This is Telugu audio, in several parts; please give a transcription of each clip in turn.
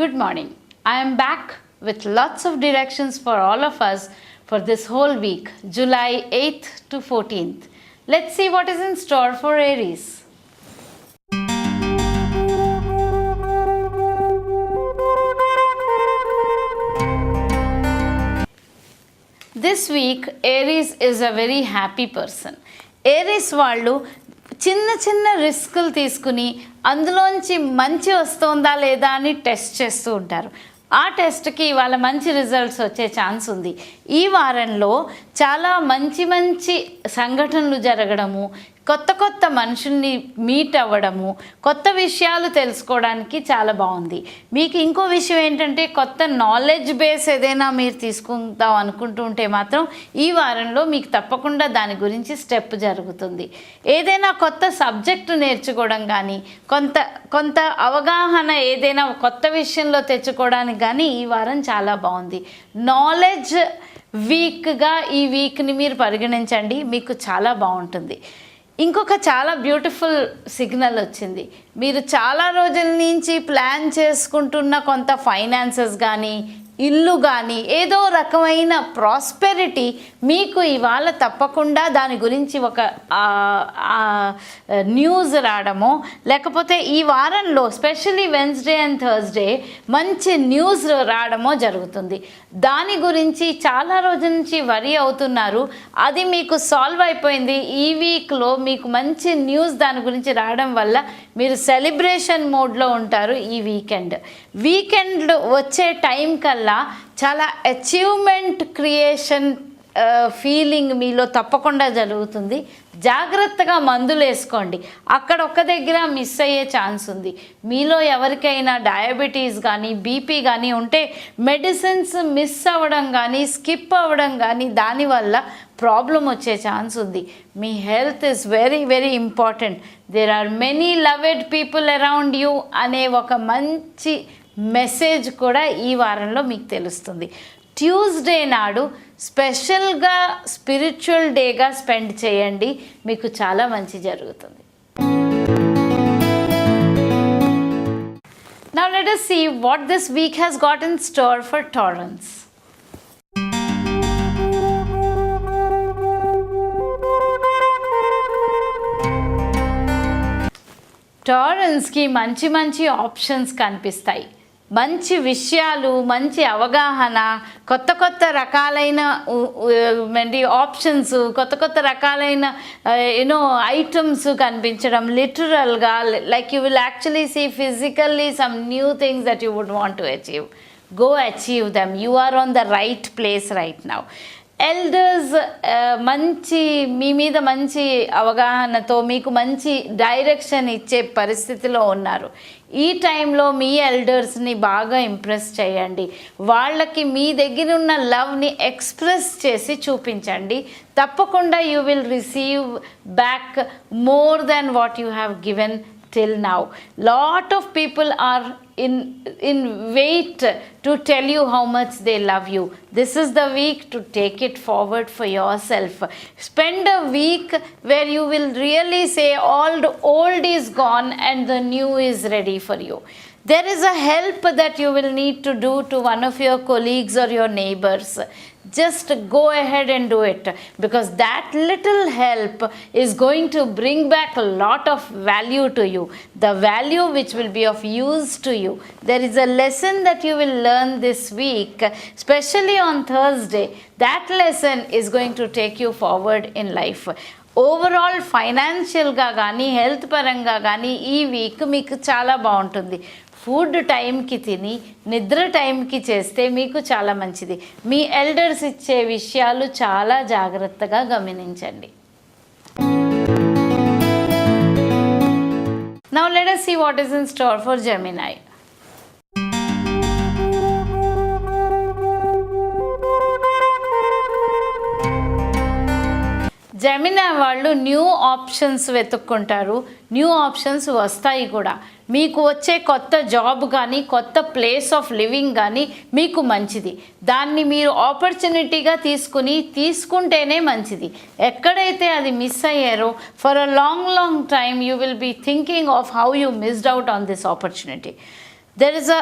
Good morning. I am back with lots of directions for all of us for this whole week, July 8th to 14th. Let's see what is in store for Aries. This week, Aries is a very happy person. Aries వాళ్ళు చిన్న చిన్న రిస్కులు తీసుకుని అందులోంచి మంచి వస్తుందా లేదా అని టెస్ట్ చేస్తూ ఉంటారు. ఆ టెస్ట్కి ఇవాళ మంచి రిజల్ట్స్ వచ్చే ఛాన్స్ ఉంది. ఈ వారంలో చాలా మంచి మంచి సంఘటనలు జరగడము, కొత్త కొత్త మనుషుల్ని మీట్ అవ్వడము, కొత్త విషయాలు తెలుసుకోవడానికి చాలా బాగుంది. మీకు ఇంకో విషయం ఏంటంటే కొత్త నాలెడ్జ్ బేస్ ఏదైనా మీరు తీసుకుందాం అనుకుంటూ ఉంటే మాత్రం ఈ వారంలో మీకు తప్పకుండా దాని గురించి స్టెప్ జరుగుతుంది. ఏదైనా కొత్త సబ్జెక్టు నేర్చుకోవడం కానీ, కొంత అవగాహన ఏదైనా కొత్త విషయంలో తెచ్చుకోవడానికి కానీ ఈ వారం చాలా బాగుంది. నాలెడ్జ్ వీక్గా ఈ వీక్ని మీరు పరిగణించండి, మీకు చాలా బాగుంటుంది. ఇంకొక చాలా బ్యూటిఫుల్ సిగ్నల్ వచ్చింది. మీరు చాలా రోజుల నుంచి ప్లాన్ చేసుకుంటున్న కొంత ఫైనాన్సెస్ కానీ, ఇల్లు కానీ, ఏదో రకమైన ప్రాస్పెరిటీ మీకు ఇవాళ తప్పకుండా దాని గురించి ఒక న్యూస్ రావడమో, లేకపోతే ఈ వారంలో స్పెషల్లీ వెన్స్డే అండ్ థర్స్డే మంచి న్యూస్ రావడమో జరుగుతుంది. దాని గురించి చాలా రోజుల నుంచి వరి అవుతున్నారు, అది మీకు సాల్వ్ అయిపోయింది. ఈ వీక్లో మీకు మంచి న్యూస్ దాని గురించి రావడం వల్ల మీరు సెలబ్రేషన్ మోడ్లో ఉంటారు. ఈ వీకెండ్ వచ్చే టైం కల్లా చాలా అచీవ్మెంట్ క్రియేషన్ ఫీలింగ్ మీలో తప్పకుండా జరుగుతుంది. జాగ్రత్తగా మందులు వేసుకోండి, అక్కడ ఒక్క దగ్గర మిస్ అయ్యే ఛాన్స్ ఉంది. మీలో ఎవరికైనా డయాబెటీస్ కానీ, బీపీ కానీ ఉంటే మెడిసిన్స్ మిస్ అవ్వడం కానీ, స్కిప్ అవ్వడం కానీ దానివల్ల ప్రాబ్లం వచ్చే ఛాన్స్ ఉంది. మీ health is very very important. There are many loved people around you అనే ఒక మంచి మెసేజ్ కూడా ఈ వారంలో మీకు తెలుస్తుంది. ట్యూస్డే నాడు స్పెషల్గా స్పిరిచువల్ డేగా స్పెండ్ చేయండి, మీకు చాలా మంచి జరుగుతుంది. Now let us see what this week has got in store for Taurans. టారన్స్కి మంచి మంచి ఆప్షన్స్ కనిపిస్తాయి. మంచి విషయాలు, మంచి అవగాహన, కొత్త రకాలైన ఆప్షన్స్, కొత్త రకాలైన ఐటమ్స్ కనిపించడం. లిటరల్గా like you will actually see physically some new things that you would want to achieve. Go achieve them. You are on the right place right now. Elders మీ మీద మంచి అవగాహనతో మీకు మంచి డైరెక్షన్ ఇచ్చే పరిస్థితిలో ఉన్నారు. ఈ టైంలో మీ ఎల్డర్స్ని బాగా ఇంప్రెస్ చేయండి. వాళ్ళకి మీ దగ్గర ఉన్న లవ్ని ఎక్స్ప్రెస్ చేసి చూపించండి. తప్పకుండా you will receive back more than what you have given till now. Lot of people are in wait to tell you how much they love you. This is the week to take it forward for yourself. Spend a week where you will really say all the old is gone and the new is ready for you. There is a help that you will need to do to one of your colleagues or your neighbors. Just go ahead and do it, because that little help is going to bring back a lot of value to you, the value which will be of use to you. There is a lesson that you will learn this week, especially on Thursday. That lesson is going to take you forward in life. Overall ఫైనాన్షియల్గా కానీ, హెల్త్ పరంగా కానీ ఈ వీక్ మీకు చాలా బాగుంటుంది. ఫుడ్ టైంకి తిని, నిద్ర టైంకి చేస్తే మీకు చాలా మంచిది. మీ ఎల్డర్స్ ఇచ్చే విషయాలు చాలా జాగ్రత్తగా గమనించండి. Now let us see what is in store for Gemini. Gemini వాళ్ళు న్యూ ఆప్షన్స్ వెతుక్కుంటారు. న్యూ ఆప్షన్స్ వస్తాయి కూడా. మీకు వచ్చే కొత్త జాబ్ కానీ, కొత్త ప్లేస్ ఆఫ్ లివింగ్ కానీ మీకు మంచిది. దాన్ని మీరు ఆపర్చునిటీగా తీసుకుంటేనే మంచిది. ఎక్కడైతే అది మిస్ అయ్యారో for a long time you will be thinking of how you missed out on this opportunity. There is a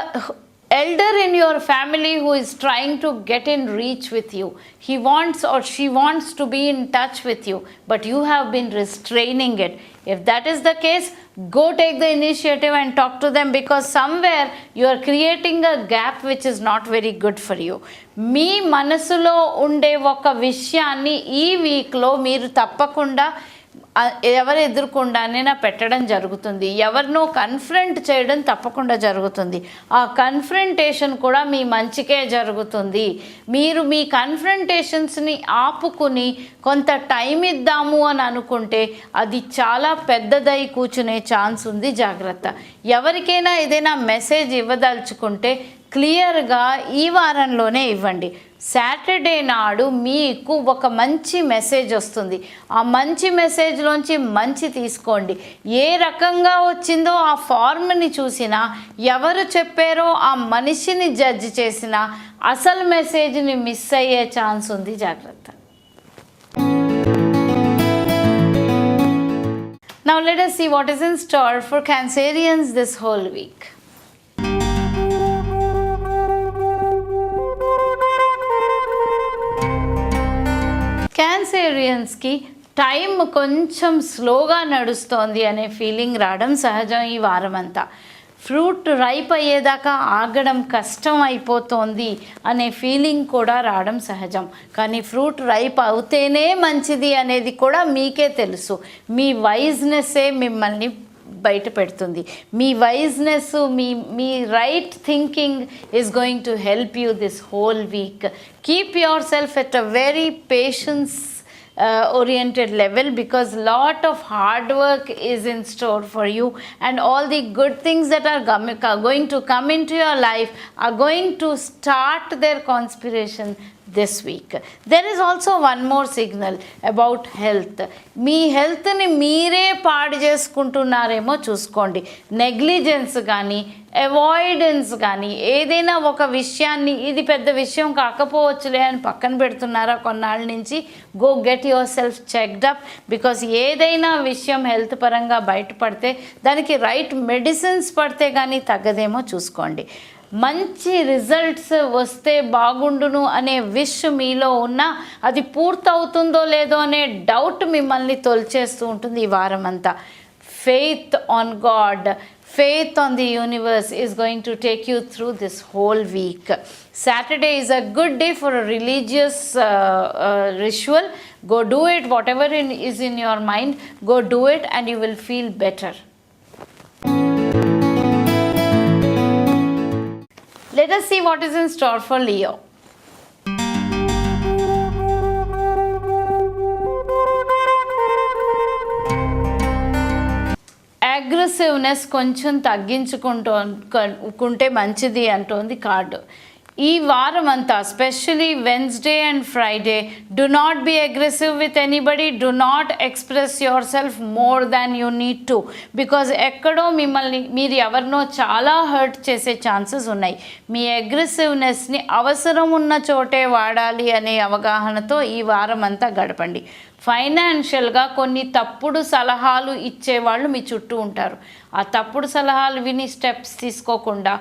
elder in your family who is trying to get in reach with you. He wants or she wants to be in touch with you, but you have been restraining it. If that is the case, go take the initiative and talk to them, because somewhere you are creating a gap which is not very good for you. మీ మనసులో ఉండే ఒక విషయాన్ని ఈ వీక్లో మీరు తప్పకుండా ఎవరు ఎదుర్కొండానైనా పెట్టడం జరుగుతుంది, ఎవరినో కన్ఫ్రంట్ చేయడం తప్పకుండా జరుగుతుంది. ఆ కన్ఫ్రంటేషన్ కూడా మీ మంచికే జరుగుతుంది. మీరు మీ కన్ఫ్రంటేషన్స్ని ఆపుకుని కొంత టైం ఇద్దాము అని అనుకుంటే అది చాలా పెద్దదై కూర్చునే ఛాన్స్ ఉంది, జాగ్రత్త. ఎవరికైనా ఏదైనా మెసేజ్ ఇవ్వదలుచుకుంటే క్లియర్గా ఈ వారంలోనే ఇవ్వండి. సాటర్డే నాడు మీకు ఒక మంచి మెసేజ్ వస్తుంది. ఆ మంచి మెసేజ్లోంచి మంచి తీసుకోండి. ఏ రకంగా వచ్చిందో ఆ ఫార్మ్ని చూసినా, ఎవరు చెప్పారో ఆ మనిషిని జడ్జ్ చేసినా అసలు మెసేజ్ని మిస్ అయ్యే ఛాన్స్ ఉంది, జాగ్రత్త. Now let us see what is in store for Cancerians this whole week. క్యాన్సేరియన్స్కి టైం కొంచెం స్లోగా నడుస్తోంది అనే ఫీలింగ్ రావడం సహజం. ఈ వారం అంతా ఫ్రూట్ రైప్ అయ్యేదాకా ఆగడం కష్టం అయిపోతోంది అనే ఫీలింగ్ కూడా రావడం సహజం. కానీ ఫ్రూట్ రైప్ అవుతేనే మంచిది అనేది కూడా మీకే తెలుసు. మీ వైజ్నెస్సే మిమ్మల్ని బయట పెడుతుంది. మీ వైజ్నెస్, మీ right thinking is going to help you this whole week. Keep yourself at a very patience oriented level, because lot of hard work is in store for you, and all the good things that are going to come into your life are going to start their conspiration this week. There is also one more signal about health. మీ హెల్త్ని మీరే పాడు చేసుకుంటున్నారేమో చూసుకోండి. నెగ్లిజెన్స్ కానీ అవాయిడెన్స్ కానీ, ఏదైనా ఒక విషయాన్ని ఇది పెద్ద విషయం కాకపోవచ్చులే అని పక్కన పెడుతున్నారా కొన్నాళ్ళ నుంచి, go get your self checked up. Because ఏదైనా విషయం హెల్త్ పరంగా బయటపడితే దానికి రైట్ మెడిసిన్స్ పడితే కానీ తగ్గదేమో చూసుకోండి. మంచి రిజల్ట్స్ వస్తే బాగుండును అనే విష్ మీలో ఉన్నా అది పూర్తవుతుందో లేదో అనే డౌట్ మిమ్మల్ని తొలిచేస్తూ ఉంటుంది ఈ వారం అంతా. Faith on God, faith on the universe is going to take you through this whole week. Saturday is a good day for a religious ritual. Go do it, whatever is in your mind, go do it and you will feel better. Let us see what is in store for Leo. Aggressiveness కొంచెం తగ్గించుకుంటే మంచిది అంటోంది కార్డు. ఈ వారం అంతా specially Wednesday and Friday, do not be aggressive with anybody, do not express yourself more than you need to, because ఎక్కడో మిమ్మల్ని మీరు ఎవరినో చాలా హర్ట్ చేసే ఛాన్సెస్ ఉన్నాయి. మీ అగ్రెసివ్నెస్ని అవసరం ఉన్న చోటే వాడాలి అనే అవగాహనతో ఈ వారం అంతా గడపండి. ఫైనాన్షియల్గా కొన్ని తప్పుడు సలహాలు ఇచ్చేవాళ్ళు మీ చుట్టూ ఉంటారు. ఆ తప్పుడు సలహాలు విని స్టెప్స్ తీసుకోకుండా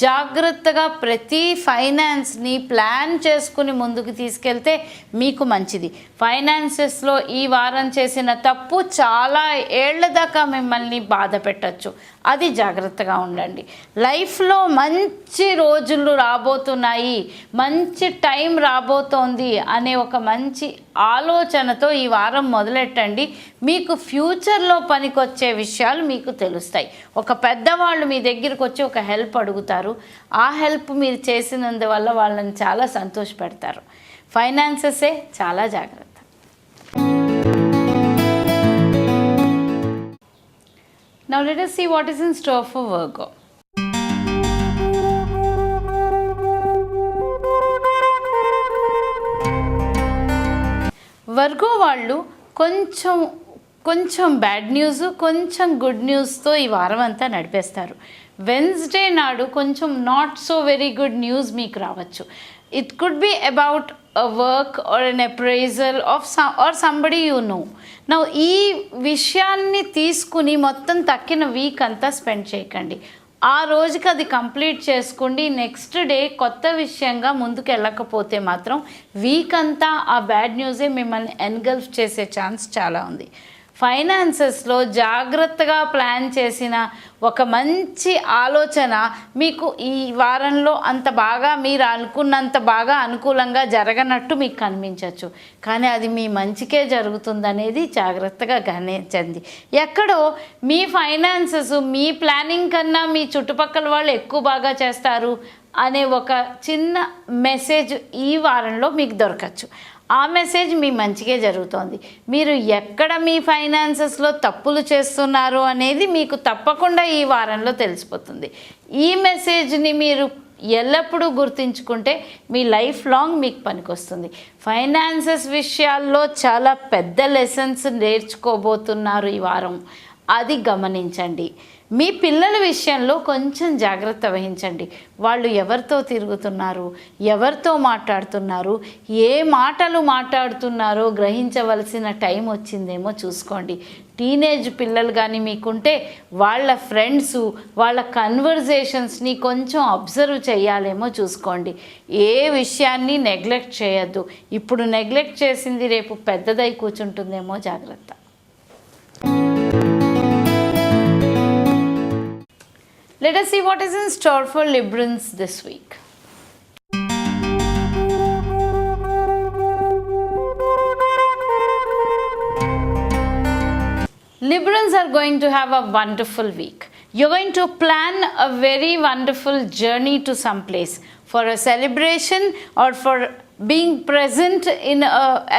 జాగ్రత్తగా ప్రతి ఫైనాన్స్ని ప్లాన్ చేసుకుని ముందుకు తీసుకెళ్తే మీకు మంచిది. ఫైనాన్సెస్లో ఈ వారం చేసిన తప్పు చాలా ఏళ్ల దాకా మిమ్మల్ని బాధ పెట్టచ్చు, అది జాగ్రత్తగా ఉండండి. లైఫ్లో మంచి రోజులు రాబోతున్నాయి, మంచి టైం రాబోతోంది అనే ఒక మంచి ఆలోచనతో ఈ వారం మొదలెట్టండి. మీకు ఫ్యూచర్లో పనికొచ్చే విషయాలు మీకు తెలుస్తాయి. ఒక పెద్దవాళ్ళు మీ దగ్గరికి వచ్చి ఒక హెల్ప్ అడుగుతారు, ఆ హెల్ప్ మీరు చేసినందువల్ల వాళ్ళని చాలా సంతోషపెడతారు. ఫైనాన్సెసే చాలా జాగ్రత్త. Now let us see what is in store for Virgo. Virgo వాళ్ళు కొంచెం బ్యాడ్ న్యూస్, కొంచెం గుడ్ న్యూస్తో ఈ వారం అంతా నడిపేస్తారు. వెన్స్డే నాడు కొంచెం not so very good news మీకు రావచ్చు. It could B about a work or an appraisal of somebody you know. Now ఈ విషయాన్ని తీసుకుని మొత్తం తక్కిన వీక్ అంతా స్పెండ్ చేయకండి. ఆ రోజుకి అది కంప్లీట్ చేసుకోండి. నెక్స్ట్ డే కొత్త విషయంగా ముందుకు వెళ్ళకపోతే మాత్రం వీక్ అంతా ఆ బ్యాడ్ న్యూసే మిమ్మల్ని ఎన్గల్ఫ్ చేసే ఛాన్స్ చాలా ఉంది. ఫైనాన్సెస్లో జాగ్రత్తగా ప్లాన్ చేసిన ఒక మంచి ఆలోచన మీకు ఈ వారంలో అంత బాగా మీరు అనుకున్నంత బాగా అనుకూలంగా జరగనట్టు మీకు కనిపించవచ్చు, కానీ అది మీ మంచికే జరుగుతుందనేది జాగ్రత్తగా గమనించండి. ఎక్కడో మీ ఫైనాన్సెస్ మీ ప్లానింగ్ కన్నా మీ చుట్టుపక్కల వాళ్ళు ఎక్కువ బాగా చేస్తారు అనే ఒక చిన్న మెసేజ్ ఈ వారంలో మీకు దొరకచ్చు. ఆ మెసేజ్ మీ మంచిగా జరుగుతోంది. మీరు ఎక్కడ మీ ఫైనాన్సెస్లో తప్పులు చేస్తున్నారు అనేది మీకు తప్పకుండా ఈ వారంలో తెలిసిపోతుంది. ఈ మెసేజ్ని మీరు ఎల్లప్పుడూ గుర్తుంచుకుంటే మీ లైఫ్ లాంగ్ మీకు పనికొస్తుంది. ఫైనాన్సెస్ విషయాల్లో చాలా పెద్ద లెసన్స్ నేర్చుకోబోతున్నారు ఈ వారం, అది గమనించండి. మీ పిల్లల విషయంలో కొంచెం జాగ్రత్త వహించండి. వాళ్ళు ఎవరితో తిరుగుతున్నారు, ఎవరితో మాట్లాడుతున్నారు, ఏ మాటలు మాట్లాడుతున్నారో గ్రహించవలసిన టైం వచ్చిందేమో చూసుకోండి. టీనేజ్ పిల్లలు కానీ మీకుంటే వాళ్ళ ఫ్రెండ్స్ వాళ్ళ కన్వర్జేషన్స్ని కొంచెం అబ్జర్వ్ చేయాలేమో చూసుకోండి. ఏ విషయాన్ని నెగ్లెక్ట్ చేయొద్దు. ఇప్పుడు నెగ్లెక్ట్ చేసింది రేపు పెద్దదై కూర్చుంటుందేమో జాగ్రత్త. Let us see what is in store for Librans this week. Librans are going to have a wonderful week. You're going to plan a very wonderful journey to some place for a celebration or for being present in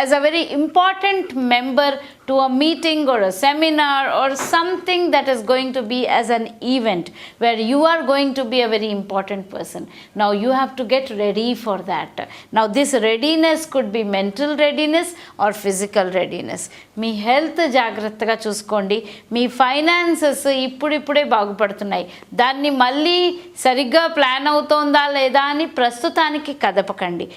as a very important member to a meeting or a seminar or something that is going to be as an event where you are going to be a very important person. Now you have to get ready for that. Now this readiness could be mental readiness or physical readiness. Me health జాగ్రత్తగా చూసుకోండి. మీ ఫైనాన్సెస్ ఇప్పుడిప్పుడే బాగుపడుతున్నాయి, దాన్ని మళ్ళీ సరిగ్గా ప్లాన్ అవుతోందా లేదా అని ప్రస్తుతానికి కదపకండి.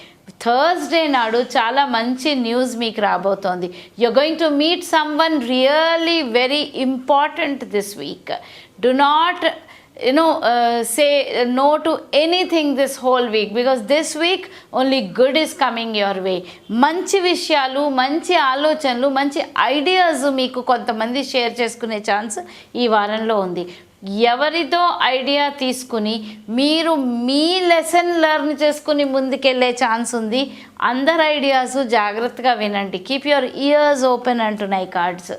థర్స్డే నాడు చాలా మంచి న్యూస్ మీకు రాబోతోంది. You're going to meet someone really very important this week. Do not say no to anything this whole week, because this week only good is coming your way. మంచి విషయాలు, మంచి ఆలోచనలు, మంచి ఐడియాస్ మీకు కొంతమంది షేర్ చేసుకునే ఛాన్స్ ఈ వారంలో ఉంది. ఎవరితో ఐడియా తీసుకుని మీరు మీ లెసన్ లెర్న్ చేసుకుని ముందుకెళ్ళే ఛాన్స్ ఉంది. అందరి ఐడియాస్ జాగ్రత్తగా వినండి. కీప్ యువర్ ఇయర్స్ ఓపెన్ అంటున్నాయి కార్డ్స్.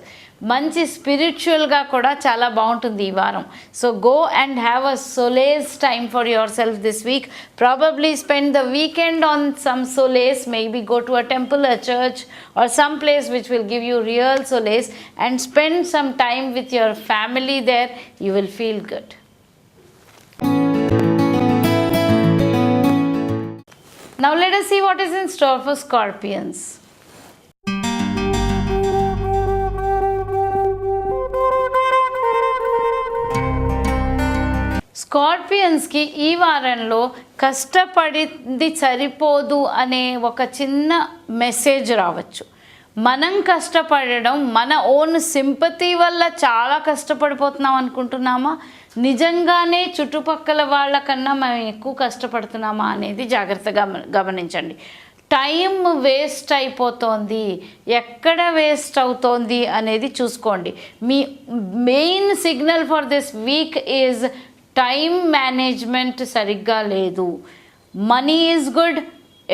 మంచి స్పిరిచువల్గా కూడా చాలా బాగుంటుంది ఈ వారం. So go and have a solace time for yourself this week. Probably spend the weekend on some solace. Maybe go to a temple, a church or some place which will give you real solace, and spend some time with your family there. You will feel good. Now let us see what is in store for Scorpions. స్కార్పియన్స్కి ఈ వారంలో కష్టపడింది సరిపోదు అనే ఒక చిన్న మెసేజ్ రావచ్చు. మనం కష్టపడడం మన ఓన్ సింపతి వల్ల చాలా కష్టపడిపోతున్నాం అనుకుంటున్నామా, నిజంగానే చుట్టుపక్కల వాళ్ళకన్నా మనం ఎక్కువ కష్టపడుతున్నామా అనేది జాగ్రత్తగా గమనించండి. టైం వేస్ట్ అయిపోతుంది, ఎక్కడ వేస్ట్ అవుతోంది అనేది చూసుకోండి. మీ main signal for this week is time management సరిగ్గా లేదు. Money is good,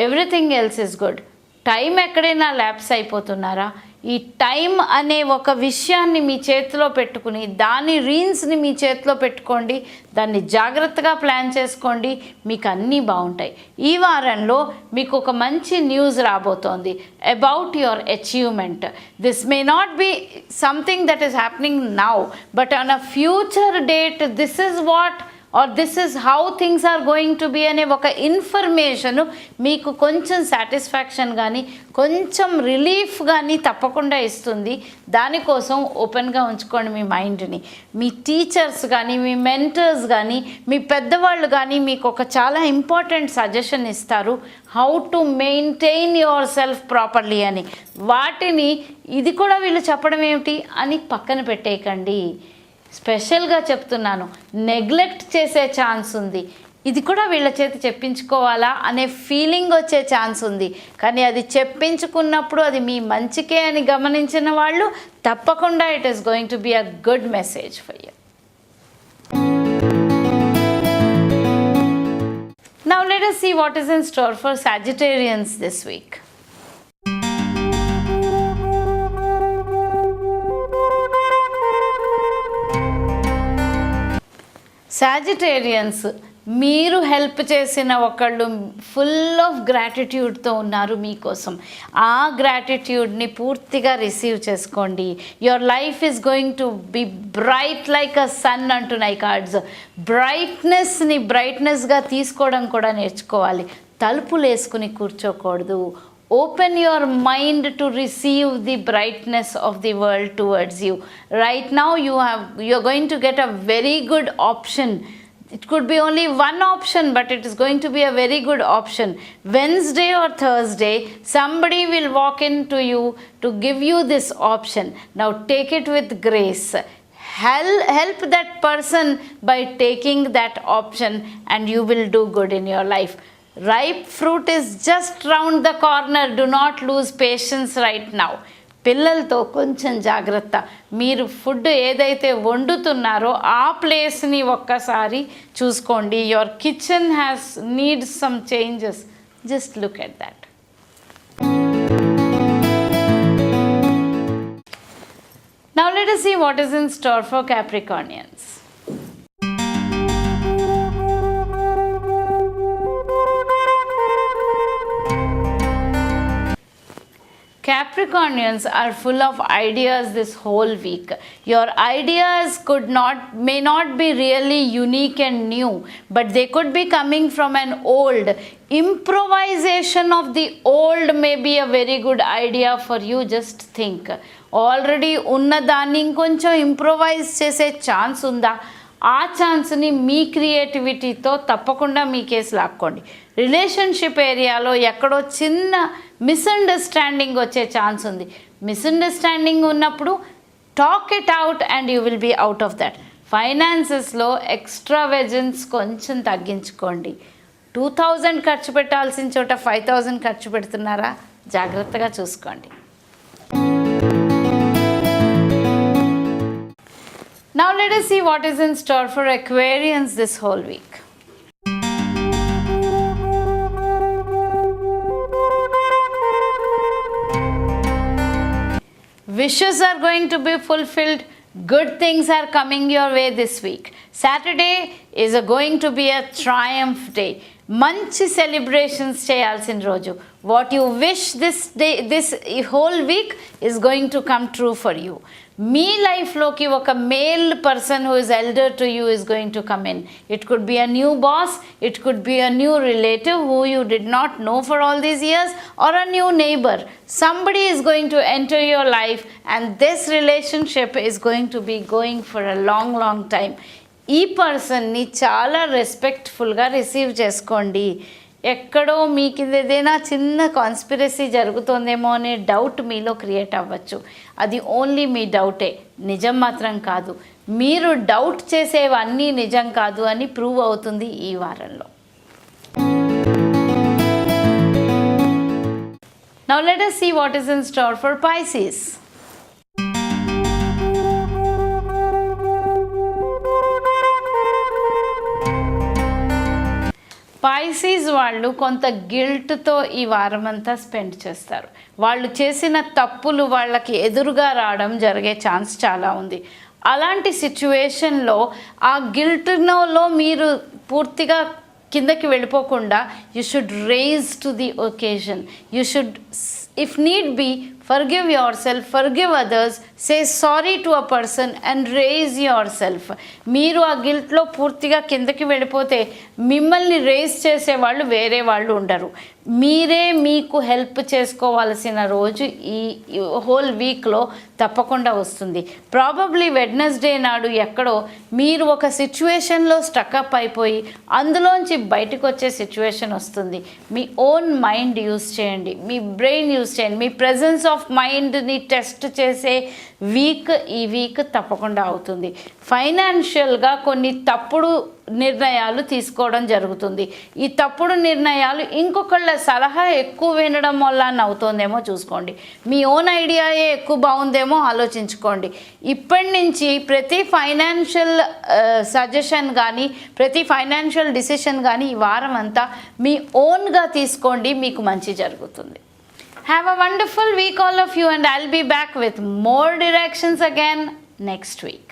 everything else is good. Time ఎక్కడైనా ల్యాప్స్ అయిపోతున్నారా? ఈ టైం అనే ఒక విషయాన్ని మీ చేతిలో పెట్టుకుని దాని రీన్స్ని మీ చేతిలో పెట్టుకోండి. దాన్ని జాగ్రత్తగా ప్లాన్ చేసుకోండి, మీకు అన్నీ బాగుంటాయి. ఈ వారంలో మీకు ఒక మంచి న్యూస్ రాబోతోంది about your achievement. This may not be something that is happening now, but on a future date this is what or this is how things are going to be అనే ఒక ఇన్ఫర్మేషన్ మీకు కొంచెం సాటిస్ఫాక్షన్ కానీ కొంచెం రిలీఫ్ కానీ తప్పకుండా ఇస్తుంది. దానికోసం ఓపెన్గా ఉంచుకోండి మీ మైండ్ని. మీ టీచర్స్ కానీ మీ మెంటర్స్ కానీ మీ పెద్దవాళ్ళు కానీ మీకు ఒక చాలా ఇంపార్టెంట్ సజెషన్ ఇస్తారు, how to maintain your self properly అని. వాటిని ఇది కూడా వీళ్ళు చెప్పడం ఏమిటి అని పక్కన పెట్టేయకండి. స్పెషల్గా చెప్తున్నాను, నెగ్లెక్ట్ చేసే ఛాన్స్ ఉంది. ఇది కూడా వీళ్ళ చేతి చెప్పించుకోవాలా అనే ఫీలింగ్ వచ్చే ఛాన్స్ ఉంది. కానీ అది చెప్పించుకున్నప్పుడు అది మీ మంచికే అని గమనించిన వాళ్ళు తప్పకుండా it is going to be a good message for you. Now let us see what is in store for Sagittarians this week. Sagittarians, మీరు హెల్ప్ చేసిన ఒకళ్ళు ఫుల్ ఆఫ్ గ్రాటిట్యూడ్తో ఉన్నారు మీకోసం. ఆ గ్రాటిట్యూడ్ని పూర్తిగా రిసీవ్ చేసుకోండి. Your life is going to be bright like a son అంటున్నాయి కార్డ్స్. బ్రైట్నెస్ని బ్రైట్నెస్గా తీసుకోవడం కూడా నేర్చుకోవాలి. తలుపులు వేసుకుని కూర్చోకూడదు. Open your mind to receive the brightness of the world towards you. Right now you're going to get a very good option. It could be only one option, but it is going to be a very good option. Wednesday or Thursday, somebody will walk into you to give you this option. Now take it with grace. Help that person by taking that option, and you will do good in your life. Ripe fruit is just round the corner. Do not lose patience right now. పిల్లలతో కొంచెం జాగ్రత్త. మీరు ఫుడ్ ఏదైతే వండుతున్నారో ఆ ప్లేస్ని ఒక్కసారి చూసుకోండి. Your kitchen needs some changes. Just look at that. Now let us see what is in store for Capricornians. Capricornians are full of ideas this whole week. Your ideas may not be really unique and new, but they could be coming from an old. Improvisation of the old may be a very good idea for you. Just think. Already ఉన్నదాన్ని ఇంకొంచెం ఇంప్రొవైజ్ చేసే ఛాన్స్ ఉందా? ఆ ఛాన్స్ని మీ క్రియేటివిటీతో తప్పకుండా మీ కేసు లాక్కోండి. రిలేషన్షిప్ ఏరియాలో ఎక్కడో చిన్న మిస్అండర్స్టాండింగ్ వచ్చే ఛాన్స్ ఉంది. మిస్అండర్స్టాండింగ్ ఉన్నప్పుడు talk it out and you will be out of that. ఫైనాన్సెస్లో ఎక్స్ట్రావెజెన్స్ కొంచెం తగ్గించుకోండి. 2000 ఖర్చు పెట్టాల్సిన చోట 5000 ఖర్చు పెడుతున్నారా? జాగ్రత్తగా చూసుకోండి. Now let us see what is in store for Aquarians this whole week. Wishes are going to be fulfilled. Good things are coming your way this week. Saturday is going to be a triumph day. మంచి సెలబ్రేషన్స్ చేయాల్సిన రోజు. What you wish this whole week is going to come true for you. మీ లైఫ్లోకి ఒక male person who is elder to you is going to come in. It could be a new boss, it could be a new relative who you did not know for all these years, or a new neighbour. Somebody is going to enter your life and this relationship is going to be going for a long time. ఈ పర్సన్ని చాలా రెస్పెక్ట్ఫుల్గా రిసీవ్ చేసుకోండి. ఎక్కడో మీకు ఏదైనా చిన్న కాన్స్పిరసీ జరుగుతుందేమో అనే డౌట్ మీలో క్రియేట్ అవ్వచ్చు. అది ఓన్లీ మీ డౌటే, నిజం మాత్రం కాదు. మీరు డౌట్ చేసేవన్నీ నిజం కాదు అని ప్రూవ్ అవుతుంది ఈ వారంలో. Now let us see what is in store for Pisces. Pisces వాళ్ళు కొంత గిల్ట్తో ఈ వారం అంతా స్పెండ్ చేస్తారు. వాళ్ళు చేసిన తప్పులు వాళ్ళకి ఎదురుగా రావడం జరిగే ఛాన్స్ చాలా ఉంది. అలాంటి సిచ్యువేషన్లో ఆ గిల్ట్లో మీరు పూర్తిగా కిందకి వెళ్ళిపోకుండా you should rise to the occasion. You should, if need be, forgive yourself, forgive others, say sorry to a person and raise yourself. మీరు ఆ గిల్ట్లో పూర్తిగా కిందకి వెళ్ళిపోతే మిమ్మల్ని రేజ్ చేసేవాళ్ళు వేరే వాళ్ళు ఉండరు. మీరే మీకు హెల్ప్ చేసుకోవాల్సిన రోజు ఈ హోల్ వీక్లో తప్పకుండా వస్తుంది. ప్రాబబ్లీ వెడ్నెస్డే నాడు ఎక్కడో మీరు ఒక సిచ్యువేషన్లో స్టక్అప్ అయిపోయి అందులోంచి బయటకు వచ్చే సిచ్యువేషన్ వస్తుంది. మీ ఓన్ మైండ్ యూస్ చేయండి, మీ బ్రెయిన్ యూస్ చేయండి, మీ ప్రెజెన్స్ ఆఫ్ ఆఫ్ మైండ్ని టెస్ట్ చేసే వీక్ ఈ వీక్ తప్పకుండా అవుతుంది. ఫైనాన్షియల్గా కొన్ని తప్పుడు నిర్ణయాలు తీసుకోవడం జరుగుతుంది. ఈ తప్పుడు నిర్ణయాలు ఇంకొకళ్ళ సలహా ఎక్కువ వినడం వల్ల అవుతుందేమో చూసుకోండి. మీ ఓన్ ఐడియాయే ఎక్కువ బాగుందేమో ఆలోచించుకోండి. ఇప్పటి నుంచి ప్రతి ఫైనాన్షియల్ సజెషన్ కానీ ప్రతి ఫైనాన్షియల్ డిసిషన్ కానీ ఈ వారం అంతా మీ ఓన్గా తీసుకోండి, మీకు మంచి జరుగుతుంది. Have a wonderful week all of you, and I'll be back with more directions again next week.